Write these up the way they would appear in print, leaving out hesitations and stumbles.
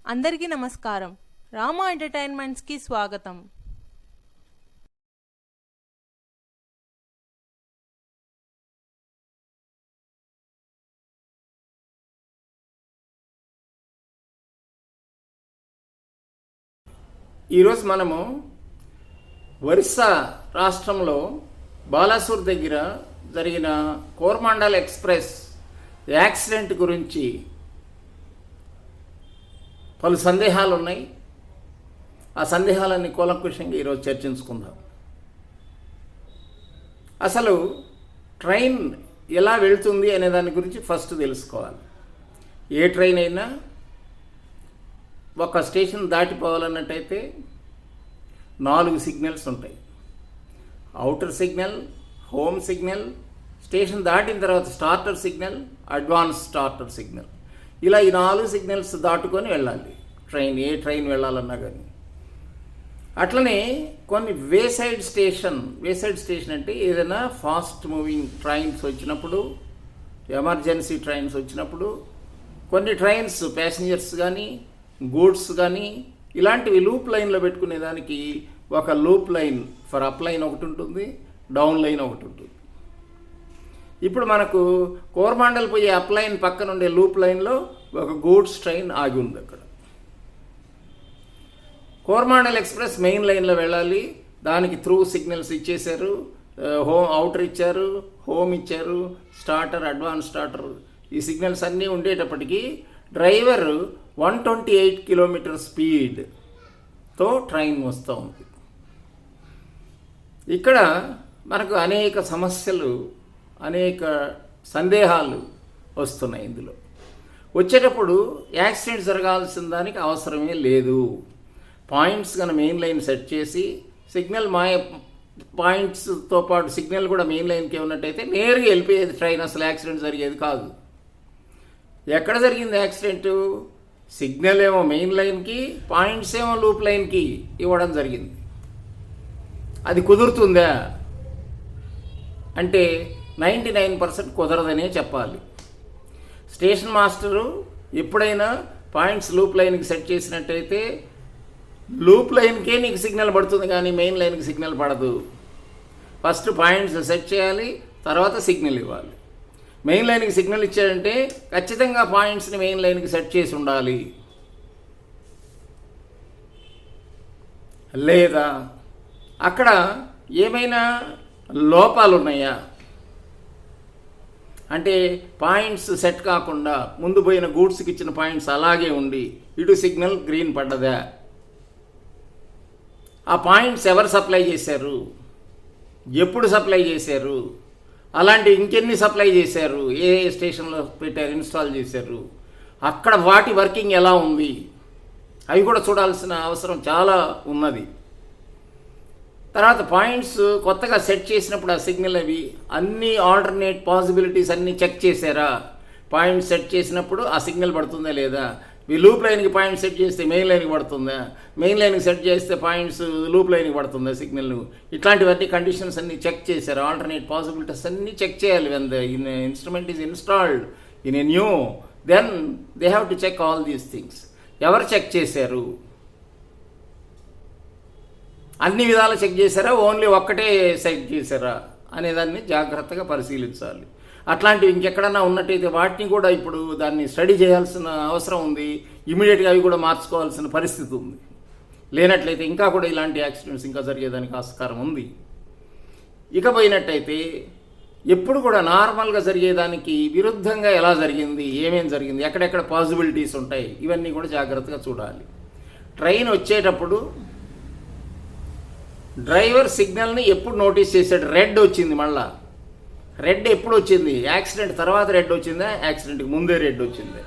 అందరికీ నమస్కారం. రామా ఎంటర్టైన్మెంట్స్కి స్వాగతం. ఈరోజు మనము ఒరిస్సా రాష్ట్రంలో బాలాసూర్ దగ్గర జరిగిన కోరమాండల్ ఎక్స్ప్రెస్ యాక్సిడెంట్ గురించి పలు సందేహాలు ఉన్నాయి. ఆ సందేహాలన్నీ కూలంకుషంగా ఈరోజు చర్చించుకుందాం. అసలు ట్రైన్ ఎలా వెళ్తుంది అనే దాని గురించి ఫస్ట్ తెలుసుకోవాలి. ఏ ట్రైన్ అయినా ఒక స్టేషన్ దాటిపోవాలన్నట్టయితే 4 సిగ్నల్స్ ఉంటాయి. Outer signal, home signal, station దాటిన తర్వాత starter signal, advance starter signal. ఇలా ఈ 4 సిగ్నల్స్ దాటుకొని వెళ్ళాలి ట్రైన్, ఏ ట్రైన్ వెళ్ళాలన్నా కానీ. అట్లనే కొన్ని వేసైడ్ స్టేషన్ అంటే ఏదైనా ఫాస్ట్ మూవింగ్ ట్రైన్స్ వచ్చినప్పుడు, ఎమర్జెన్సీ ట్రైన్స్ వచ్చినప్పుడు, కొన్ని ట్రైన్స్ ప్యాసింజర్స్ కానీ గూడ్స్ కానీ ఇలాంటివి లూప్ లైన్లో పెట్టుకునేదానికి ఒక loop line for up line ఒకటి ఉంటుంది, డౌన్ లైన్ ఒకటి ఉంటుంది. ఇప్పుడు మనకు కోరమాండల్ పోయే అప్ లైన్ పక్కన ఉండే లూప్ లైన్లో ఒక గూడ్స్ ట్రైన్ ఆగి ఉంది. అక్కడ కోరమాండల్ ఎక్స్ప్రెస్ మెయిన్ లైన్లో వెళ్ళాలి. దానికి త్రూ సిగ్నల్స్ ఇచ్చేశారు. అవుటర్ ఇచ్చారు, హోమ్ ఇచ్చారు, స్టార్టర్, అడ్వాన్స్ స్టార్టర్, ఈ సిగ్నల్స్ అన్నీ ఉండేటప్పటికీ డ్రైవర్ 128 కిలోమీటర్ స్పీడ్తో ట్రైన్ వస్తూ ఉంది. ఇక్కడ మనకు అనేక సమస్యలు, అనేక సందేహాలు వస్తున్నాయి. ఇందులో వచ్చేటప్పుడు యాక్సిడెంట్ జరగాల్సిన దానికి అవసరమే లేదు. పాయింట్స్ కనుక మెయిన్ లైన్ సెట్ చేసి సిగ్నల్ పాయింట్స్తో పాటు సిగ్నల్ కూడా మెయిన్ లైన్కి ఉన్నట్టయితే నేరుగా వెళ్ళిపోయేది ట్రైన్, అసలు యాక్సిడెంట్ జరిగేది కాదు. ఎక్కడ జరిగింది యాక్సిడెంటు? సిగ్నల్ ఏమో మెయిన్ లైన్కి, పాయింట్స్ ఏమో లూప్ లైన్కి ఇవ్వడం జరిగింది. అది కుదురుతుందా అంటే 99% కుదరదనే చెప్పాలి. స్టేషన్ మాస్టరు ఎప్పుడైనా పాయింట్స్ లూప్ లైన్కి సెట్ చేసినట్టయితే లూప్ లైన్కే నీకు సిగ్నల్ పడుతుంది, కానీ మెయిన్ లైన్కి సిగ్నల్ పడదు. ఫస్ట్ పాయింట్స్ సెట్ చేయాలి, తర్వాత సిగ్నల్ ఇవ్వాలి. మెయిన్ లైన్కి సిగ్నల్ ఇచ్చాడంటే ఖచ్చితంగా పాయింట్స్ని మెయిన్ లైన్కి సెట్ చేసి ఉండాలి. లేదా అక్కడ ఏమైనా లోపాలు ఉన్నాయా అంటే పాయింట్స్ సెట్ కాకుండా ముందు పోయిన గూడ్స్కి ఇచ్చిన పాయింట్స్ అలాగే ఉండి ఇటు సిగ్నల్ గ్రీన్ పడ్డదా? ఆ పాయింట్స్ ఎవరు సప్లై చేశారు, ఎప్పుడు సప్లై చేశారు, అలాంటి ఇంకెన్ని సప్లై చేశారు, ఏ స్టేషన్లో పెట్టారు, ఇన్స్టాల్ చేశారు, అక్కడ వాటి వర్కింగ్ ఎలా ఉంది, అవి కూడా చూడాల్సిన అవసరం చాలా ఉన్నది. తర్వాత పాయింట్స్ కొత్తగా సెట్ చేసినప్పుడు ఆ సిగ్నల్ అవి అన్ని ఆల్టర్నేట్ పాసిబిలిటీస్ అన్నీ చెక్ చేశారా? పాయింట్ సెట్ చేసినప్పుడు ఆ సిగ్నల్ పడుతుందా లేదా? ఈ లూప్ లైన్కి పాయింట్ సెట్ చేస్తే మెయిన్ లైన్కి పడుతుందా? మెయిన్ లైన్కి సెట్ చేస్తే పాయింట్స్ లూప్ లైన్కి పడుతుందా సిగ్నల్? ఇట్లాంటివన్నీ కండిషన్స్ అన్నీ చెక్ చేశారు. ఆల్టర్నేట్ పాసిబిలిటీస్ అన్నీ చెక్ చేయాలి. When the instrument is installed in a new, then they have to check all these things. ఎవరు చెక్ చేశారు? అన్ని విధాలు చెక్ చేశారా, ఓన్లీ ఒక్కటే చెక్ చేశారా అనేదాన్ని జాగ్రత్తగా పరిశీలించాలి. అట్లాంటివి ఇంకెక్కడన్నా ఉన్నట్టయితే వాటిని కూడా ఇప్పుడు దాన్ని స్టడీ చేయాల్సిన అవసరం ఉంది. ఇమీడియట్గా అవి కూడా మార్చుకోవాల్సిన పరిస్థితి ఉంది. లేనట్లయితే ఇంకా కూడా ఇలాంటి యాక్సిడెంట్స్ ఇంకా జరిగేదానికి ఆస్కారం ఉంది. ఇక పోయినట్టయితే ఎప్పుడు కూడా నార్మల్గా జరిగేదానికి విరుద్ధంగా ఎలా జరిగింది, ఏమేం జరిగింది, ఎక్కడెక్కడ పాసిబిలిటీస్ ఉంటాయి, ఇవన్నీ కూడా జాగ్రత్తగా చూడాలి. ట్రైన్ వచ్చేటప్పుడు డ్రైవర్ సిగ్నల్ని ఎప్పుడు నోటీస్ చేశాడు? రెడ్ వచ్చింది. మళ్ళా రెడ్ ఎప్పుడు వచ్చింది? యాక్సిడెంట్ తర్వాత రెడ్ వచ్చిందా, యాక్సిడెంట్కి ముందే రెడ్ వచ్చింది?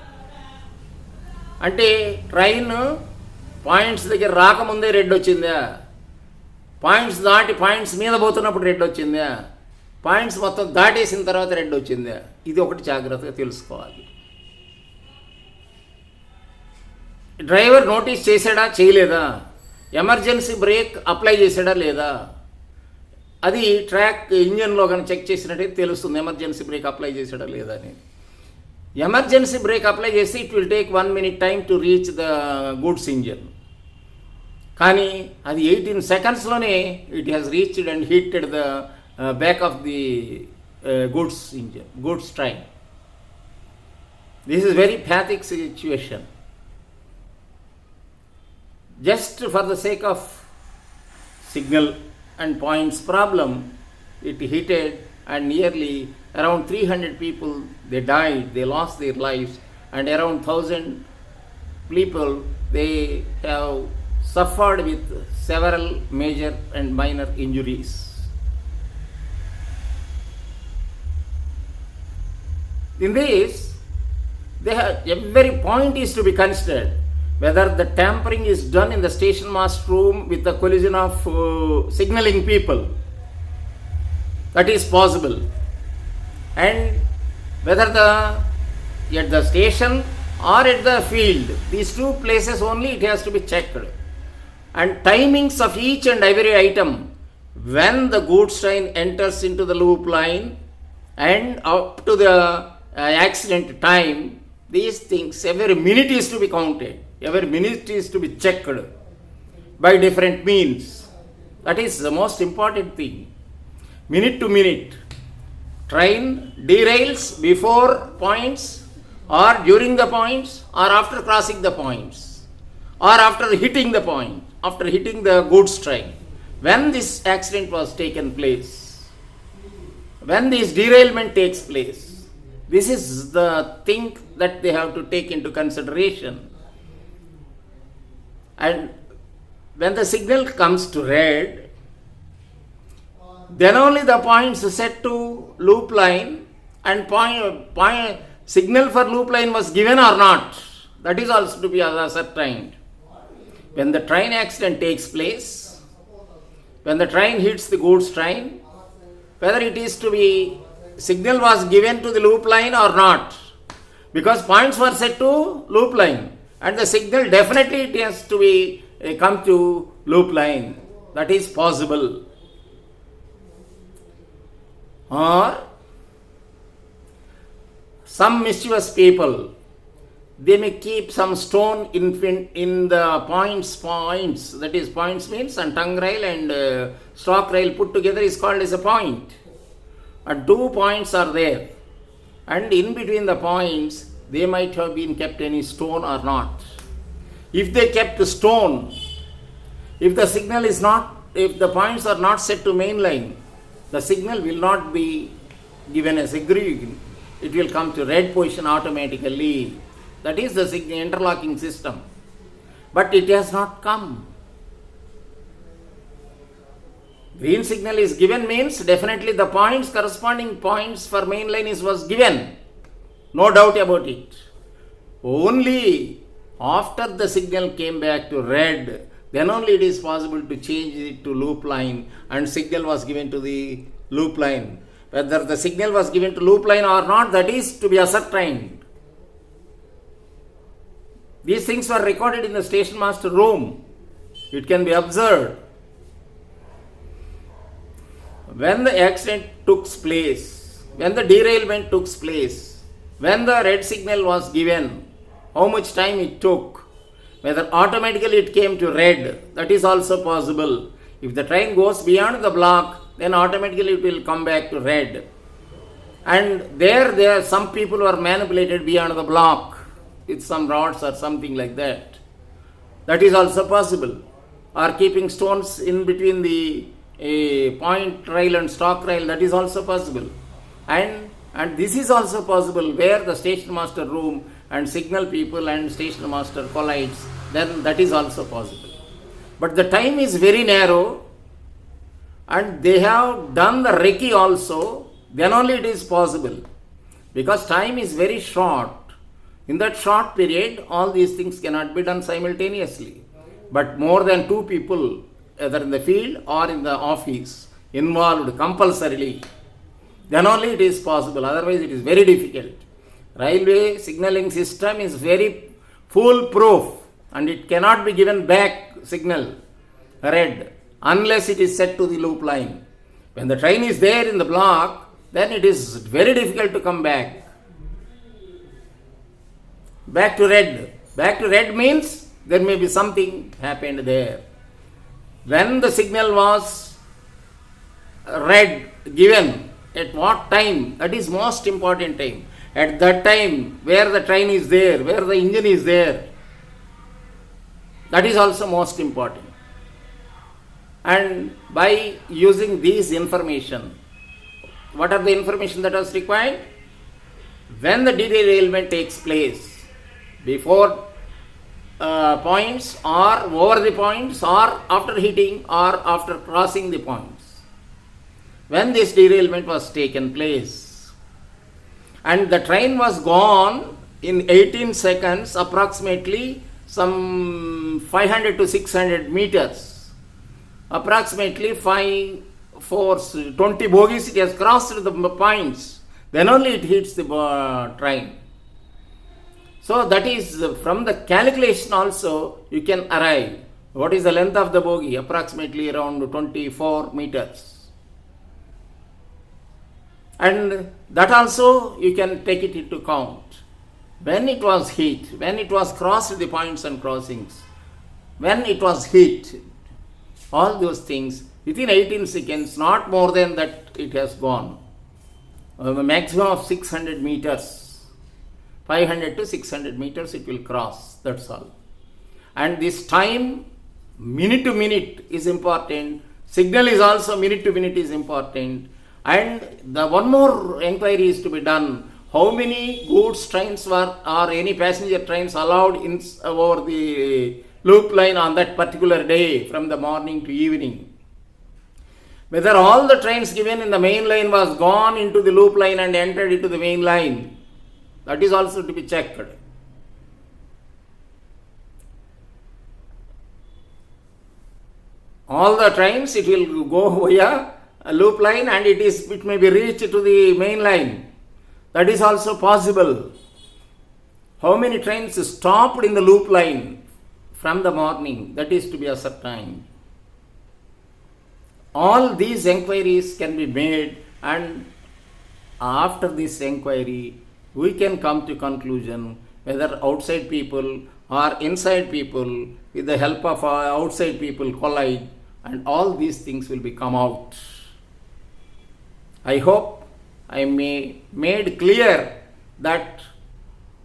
అంటే ట్రైన్ పాయింట్స్ దగ్గర రాకముందే రెడ్ వచ్చిందా? పాయింట్స్ దాటి పాయింట్స్ మీద పోతున్నప్పుడు రెడ్ వచ్చిందా? పాయింట్స్ మొత్తం దాటేసిన తర్వాత రెడ్ వచ్చిందా? ఇది ఒకటి జాగ్రత్తగా తెలుసుకోవాలి. డ్రైవర్ నోటీస్ చేశాడా, చేయలేదా? ఎమర్జెన్సీ బ్రేక్ అప్లై చేశాడా లేదా? అది ట్రాక్ ఇంజన్లో కానీ చెక్ చేసినట్టయితే తెలుస్తుంది ఎమర్జెన్సీ బ్రేక్ అప్లై చేశాడా లేదా అని. ఎమర్జెన్సీ బ్రేక్ అప్లై చేసి it will take 1 minute time to reach the goods engine. కానీ అది 18 secondsలోనే it has reached and hitted the back of the goods engine, goods train. This is very pathetic situation. Just for the sake of signal and points problem, it hit it, and nearly around 300 people, they died, they lost their lives, and around 1,000 people, they have suffered with several major and minor injuries. In this, every point is to be considered. Whether the tampering is done in the station master room with the collision of signaling people, that is possible, and whether at the station or at the field, these two places only it has to be checked, and timings of each and every item when the goods train enters into the loop line and up to the accident time. These things, every minute is to be counted, every minute is to be checked by different means. That is the most important thing. Minute to minute. Train derails before points or during the points or after crossing the points or after hitting the point, after hitting the goods train. When this accident was taken place, when this derailment takes place, this is the thing that they have to take into consideration. And when the signal comes to red, then only the points set to loop line and point signal for loop line was given or not. That is also to be ascertained. When the train accident takes place, when the train hits the goods train, whether it is to be signal was given to the loop line or not, because points were set to loop line, and the signal definitely it has to be come to loop line. That is possible. Or some mischievous people, they may keep some stone in the points. That is, points means, and tongue rail and stock rail put together is called as a point. And 2 points are there, and in between the points they might have been kept any stone or not. If they kept a stone, if the signal is not, if the points are not set to main line, the signal will not be given as a green. It will come to red position automatically. That is the interlocking system. But it has not come. Green signal is given means definitely the points, corresponding points for main line was given. No doubt about it. Only after the signal came back to red, then only it is possible to change it to loop line, and signal was given to the loop line. Whether the signal was given to loop line or not, that is to be ascertained. These things were recorded in the station master room. It can be observed. When the accident took place, when the derailment took place, when the red signal was given, how much time it took, whether automatically it came to red, that is also possible. If the train goes beyond the block, then automatically it will come back to red. And there some people were manipulated beyond the block with some rods or something like that. That is also possible. Or keeping stones in between the point rail and stock rail, that is also possible. And this is also possible where the station master room and signal people and station master collides, then that is also possible. But the time is very narrow, and they have done the recce also, then only it is possible. Because time is very short. In that short period, all these things cannot be done simultaneously. But more than 2 people, either in the field or in the office, involved compulsorily, then only it is possible. Otherwise it is very difficult. Railway signaling system is very foolproof, and it cannot be given back signal red unless it is set to the loop line. When the train is there in the block, then it is very difficult to come back. back to red. Back to red means there may be something happened there. When the signal was red given, at what time? That is most important time. At that time, where the train is there, where the engine is there, that is also most important. And by using these information, what are the information that was required? When the derailment takes place, before points or over the points or after hitting or after crossing the points, when this derailment was taken place, and the train was gone in 18 seconds, approximately some 500 to 600 meters, approximately 20 bogies it has crossed the points, then only it hits the train. So that is from the calculation also you can arrive. What is the length of the bogie? Approximately around 24 meters. And that also you can take it into count. When it was hit, when it was crossed the points and crossings, when it was hit, all those things within 18 seconds, not more than that, it has gone. A maximum of 600 meters, 500 to 600 meters it will cross, that's all. And this time, minute to minute is important. Signal is also minute to minute is important. And the one more inquiry is to be done. How many goods trains were or any passenger trains allowed in over the loop line on that particular day from the morning to evening? Whether all the trains given in the main line was gone into the loop line and entered into the main line, that is also to be checked. All the trains, it will go via a loop line and it may be reached to the main line. That is also possible. How many trains stopped in the loop line from the morning? That is to be ascertained. All these enquiries can be made, and after this enquiry, we can come to conclusion whether outside people or inside people, with the help of outside people, collide, and all these things will be come out. I hope I made clear that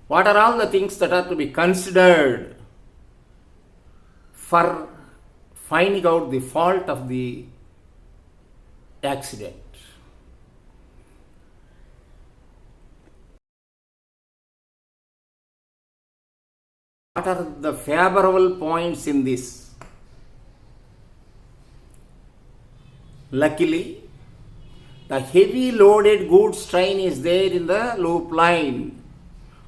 what are all the things that are to be considered for finding out the fault of the accident. What are the favorable points in this? Luckily, the heavy loaded goods train is there in the loop line,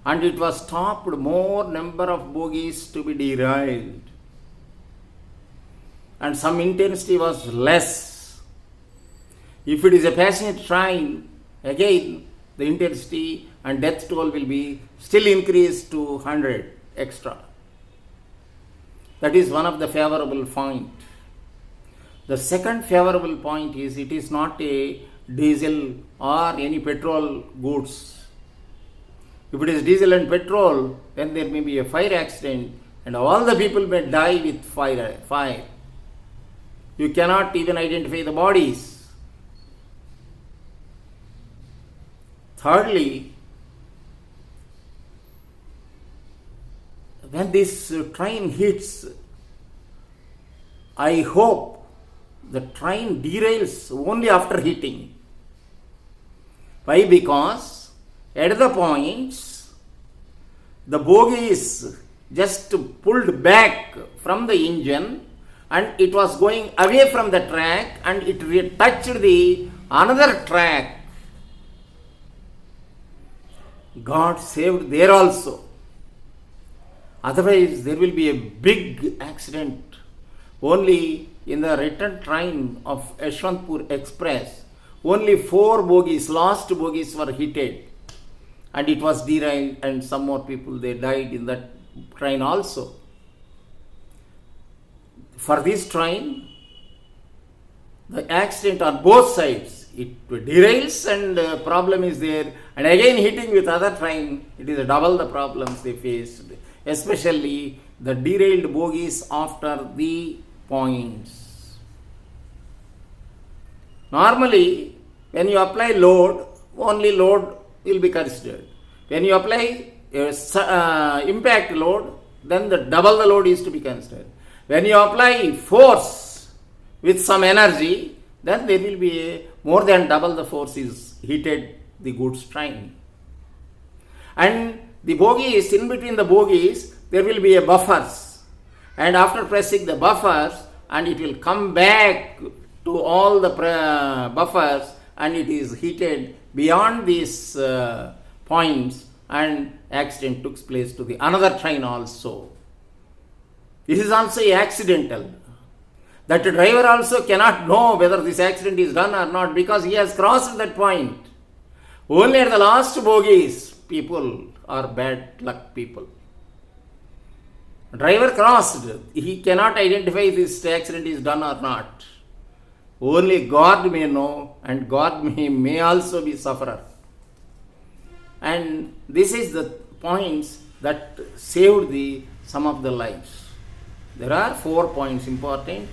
and it was stopped more number of bogies to be derailed, and some intensity was less. If it is a passenger train, again the intensity and death toll will be still increased to 100 extra. That is one of the favorable point. The second favorable point is it is not a diesel or any petrol goods. If it is diesel and petrol, then there may be a fire accident and all the people may die with fire. You cannot even identify the bodies. Thirdly, when this train hits, I hope the train derails only after hitting. Why? Because at the points, the bogie is just pulled back from the engine and it was going away from the track and it touched the another track. God saved there also. Otherwise, there will be a big accident. Only in the return train of Yeshwantpur Express, only 4 bogies, last bogies were hitted, and it was derailed, and some more people they died in that train also. For this train, the accident on both sides, it derails and problem is there, and again hitting with other train, it is double the problems they faced, especially the derailed bogies after the points. Normally, when you apply load, only load will be considered. When you apply impact load, then the double the load is to be considered. When you apply force with some energy, then there will be more than double the force is heated the goods train. And the bogies, in between the bogies, there will be a buffers. And after pressing the buffers, and it will come back to all the buffers, and it is heated beyond these points, and accident took place to the another train also. This is also accidental. That driver also cannot know whether this accident is done or not, because he has crossed that point. Only at the last bogies, people are bad luck people. Driver crossed, he cannot identify if this accident is done or not. Only God may know, and God may also be sufferer. And this is the points that saved some of the lives. There are 4 points important.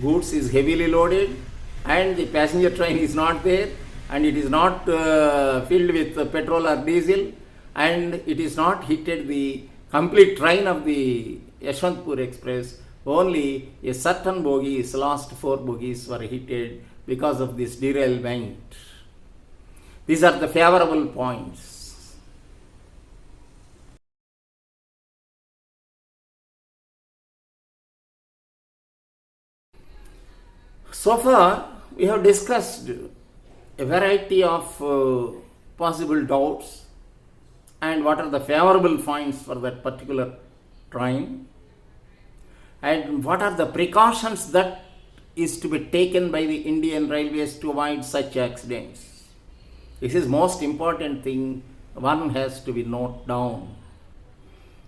Goods is heavily loaded, and the passenger train is not there, and it is not filled with petrol or diesel, and it is not heated the complete train of the Yashwantpur Express. Only a certain bogies, last 4 bogies were heated because of this derailment. These are the favorable points. So far, we have discussed a variety of possible doubts and what are the favorable points for that particular train, and what are the precautions that is to be taken by the Indian Railways to avoid such accidents. This is most important thing one has to be noted down.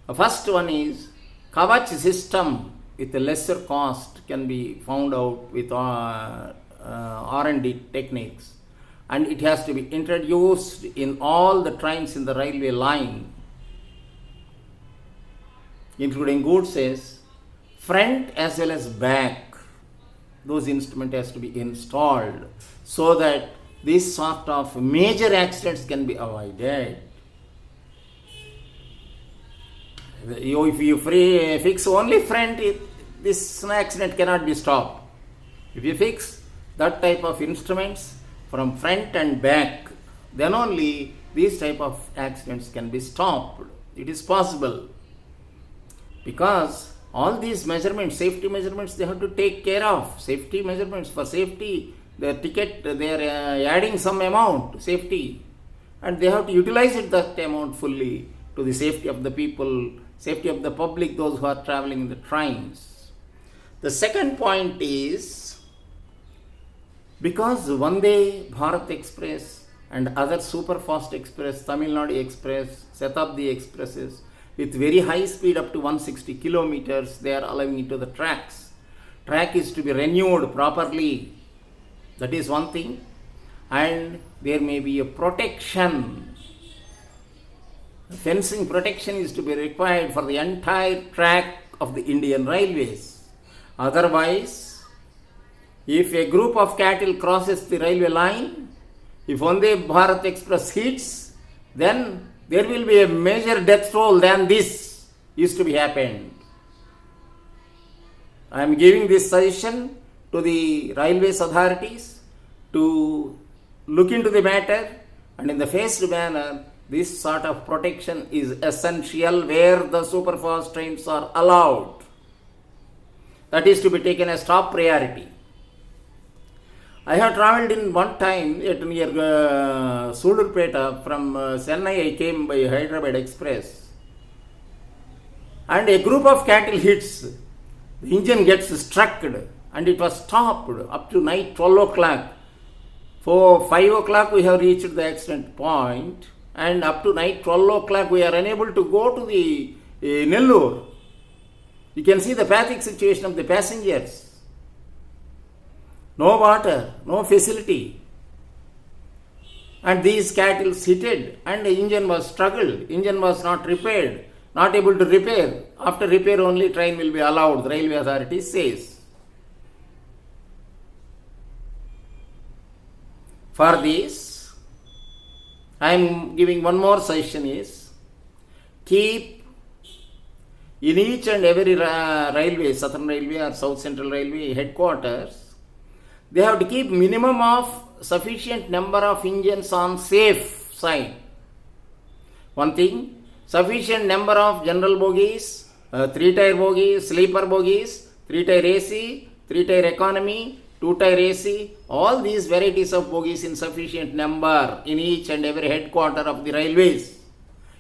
The first one is Kavach system with a lesser cost can be found out with R&D techniques, and it has to be introduced in all the trains in the railway line, including goods, front as well as back. Those instruments has to be installed so that this sort of major accidents can be avoided. If you fix only front, this accident cannot be stopped. If you fix that type of instruments from front and back, then only these type of accidents can be stopped. It is possible, because all these measurements, safety measurements, they have to take care of. Safety measurements, for safety, the ticket, they are adding some amount, safety, and they have to utilize it, that amount fully, to the safety of the people, safety of the public, those who are traveling in the trains. The second point is, because Vande Bharat Express and other super fast express, Tamil Nadu Express, Shatabdi Expresses, with very high speed up to 160 kilometers, they are allowing into the tracks. Track is to be renewed properly. That is one thing. And there may be a protection. Fencing protection is to be required for the entire track of the Indian Railways. Otherwise, if a group of cattle crosses the railway line, if Vande Bharat Express hits, then there will be a major death toll than this is to be happened. I am giving this suggestion to the railways authorities to look into the matter, and in the phased manner, this sort of protection is essential where the superfast trains are allowed. That is to be taken as top priority. I have travelled in one time at near Sudurpeta from Chennai. I came by Hyderabad Express, and a group of cattle hits. The engine gets struck, and it was stopped up to night 12 o'clock. For 5 o'clock we have reached the accident point, and up to night 12 o'clock we are unable to go to the Nellore. You can see the pathetic situation of the passengers. No water, no facility. and these cattle hit and the engine was struggled, engine was not repaired, not able to repair. After repair only train will be allowed, the railway authority says. For this, I am giving one more suggestion is, keep in each and every railway, Southern Railway or South Central Railway headquarters, they have to keep minimum of sufficient number of engines on safe side. One thing, sufficient number of general bogies, 3-tier bogies, sleeper bogies, 3-tier AC, 3-tier economy, 2-tier AC, all these varieties of bogies in sufficient number in each and every headquarter of the railways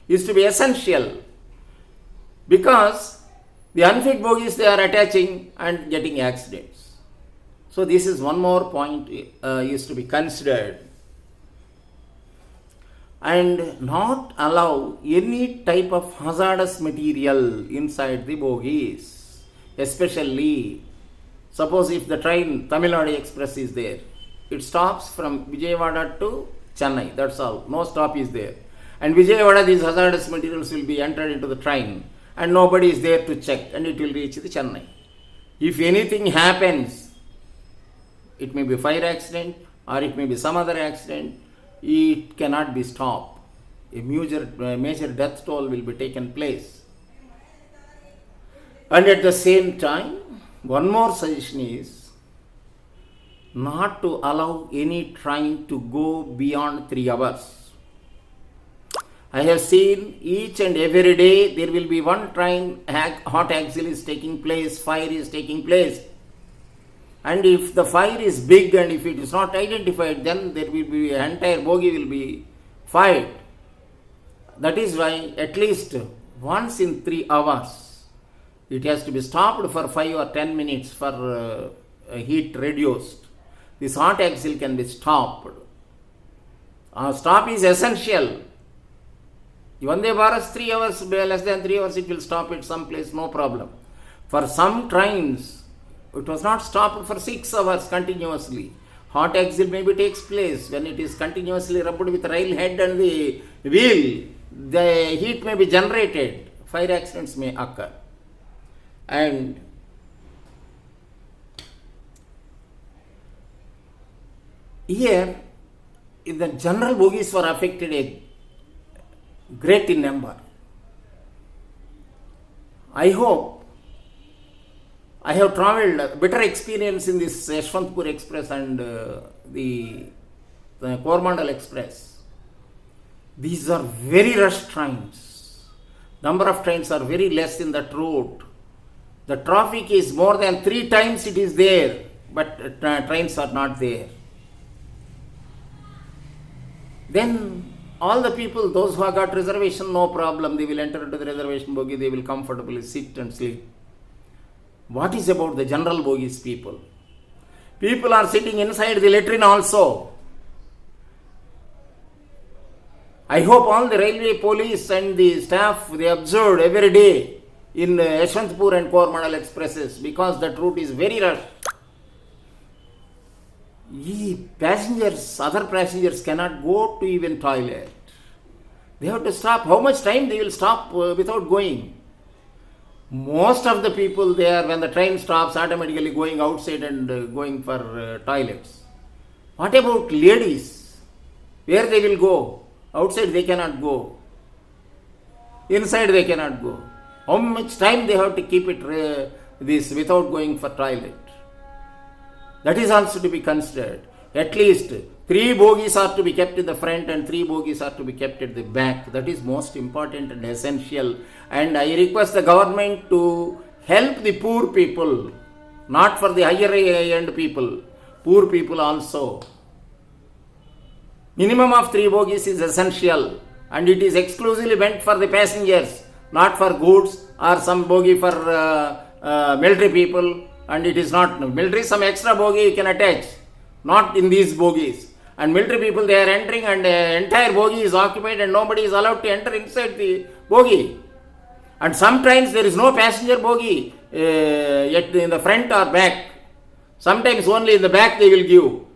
is to be essential, because the unfit bogies they are attaching and getting accidents. So this is one more point is to be considered. And not allow any type of hazardous material inside the bogies. Especially, suppose if the train Tamil Nadu Express is there, it stops from Vijayawada to Chennai, that's all, no stop is there. And Vijayawada, these hazardous materials will be entered into the train and nobody is there to check, and it will reach the Chennai. If anything happens, it may be fire accident or it may be some other accident, it cannot be stopped. A major death toll will be taken place. And at the same time, one more suggestion is not to allow any train to go beyond 3 hours. I have seen each and every day there will be one train, hot axle is taking place, fire is taking place. And if the fire is big and if it is not identified, then there will be entire bogie will be fired. That is why at least once in 3 hours, it has to be stopped for 5 or 10 minutes for heat reduced. This hot axle can be stopped. Stop is essential. Vande Bharat 3 hours, less than 3 hours it will stop at some place, no problem. For some trains, it was not stopped for 6 hours continuously. Hot axle maybe takes place when it is continuously rubbed with rail head and the wheel. The heat may be generated. Fire accidents may occur. And here, the general bogies were affected a great in number. I hope I have travelled better experience in this Yeshwantpur Express and the Coromandel Express. These are very rush trains. Number of trains are very less in that route. The traffic is more than 3 times it is there, but trains are not there. Then all the people, those who have got reservation, no problem, they will enter into the reservation bogie, they will comfortably sit and sleep. What is about the general bogies people? People are sitting inside the latrine also. I hope all the railway police and the staff, they observed every day in Yeshwantpur and Coromandel Expresses, because that route is very rushed. Other passengers cannot go to even toilet. They have to stop. How much time they will stop without going? Most of the people there, when the train stops, automatically going outside and going for toilets. What about ladies? Where they will go? Outside they cannot go. Inside they cannot go. How much time they have to keep it this without going for toilet? That is also to be considered. At least 3 bogies are to be kept in the front and 3 bogies are to be kept at the back. That is most important and essential. And I request the government to help the poor people, not for the higher end people, poor people also. Minimum of 3 bogies is essential, and it is exclusively meant for the passengers, not for goods or some bogie for military people. And it is not military, some extra bogie you can attach, not in these bogies. And military people, they are entering and the entire bogie is occupied and nobody is allowed to enter inside the bogie. And some trains there is no passenger bogie yet in the front or back. Sometimes only in the back they will give.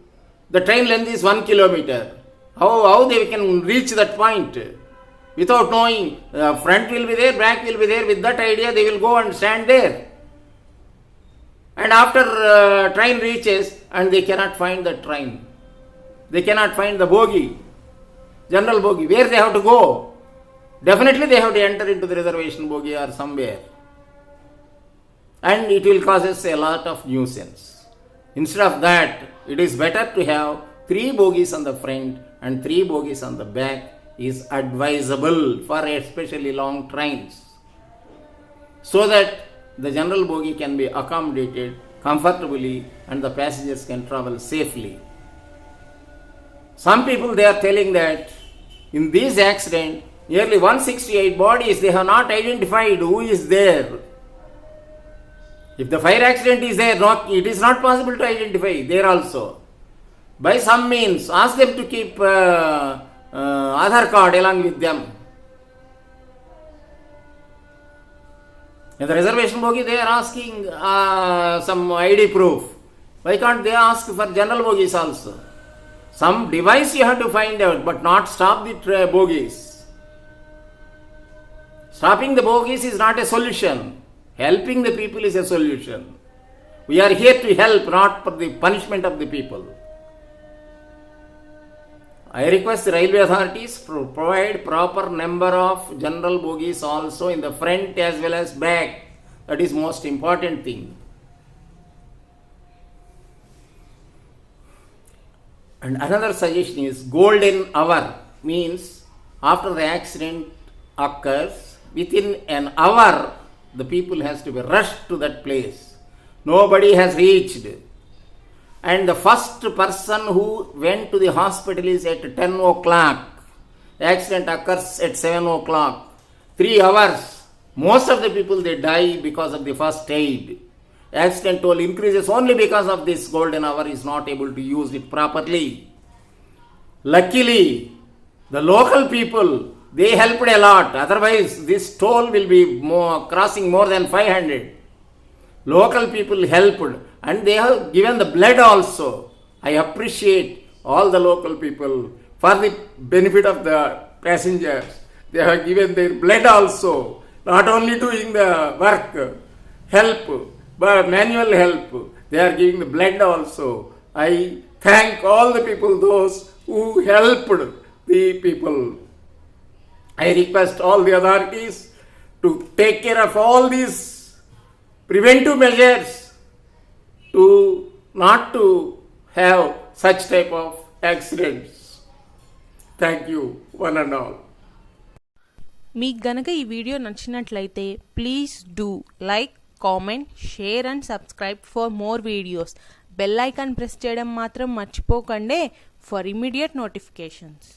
The train length is 1 kilometer How they can reach that point without knowing front will be there, back will be there. With that idea, they will go and stand there. And after train reaches, and they cannot find the train. They cannot find the bogie, general bogie. Where they have to go? Definitely they have to enter into the reservation bogie or somewhere. And it will cause us a lot of nuisance. Instead of that, it is better to have 3 bogies on the front and 3 bogies on the back is advisable for especially long trains, so that the general bogie can be accommodated comfortably and the passengers can travel safely. Some people, they are telling that in this accident, nearly 168 bodies, they have not identified who is there. If the fire accident is there, it is not possible to identify there also. By some means, ask them to keep Aadhaar card along with them. In the reservation bogie, they are asking some ID proof. Why can't they ask for general bogies also? Some device you have to find out, but not stop the bogies. Stopping the bogies is not a solution. Helping the people is a solution. We are here to help, not for the punishment of the people. I request the railway authorities to provide proper number of general bogies also in the front as well as back. That is most important thing. And another suggestion is golden hour, means after the accident occurs, within an hour the people has to be rushed to that place. Nobody has reached. And the first person who went to the hospital is at 10 o'clock. The accident occurs at 7 o'clock. 3 hours. Most of the people, they die because of the first aid. Accident toll increases only because of this golden hour is not able to use it properly. Luckily, the local people, they helped a lot. Otherwise, this toll will be crossing more than 500. Local people helped and they have given the blood also. I appreciate all the local people for the benefit of the passengers. They have given their blood also, not only doing the work, help, but manual help. They are giving the blood also. I thank all the people, those who helped the people. I request all the authorities to take care of all these preventive measures to not to have such type of accidents. Thank you, one and all. మీకు గనక ఈ video నచ్చినట్లయితే please do like, comment, share and subscribe for more videos. Bell icon press చేయడం మాత్రం మర్చిపోకండి for immediate notifications.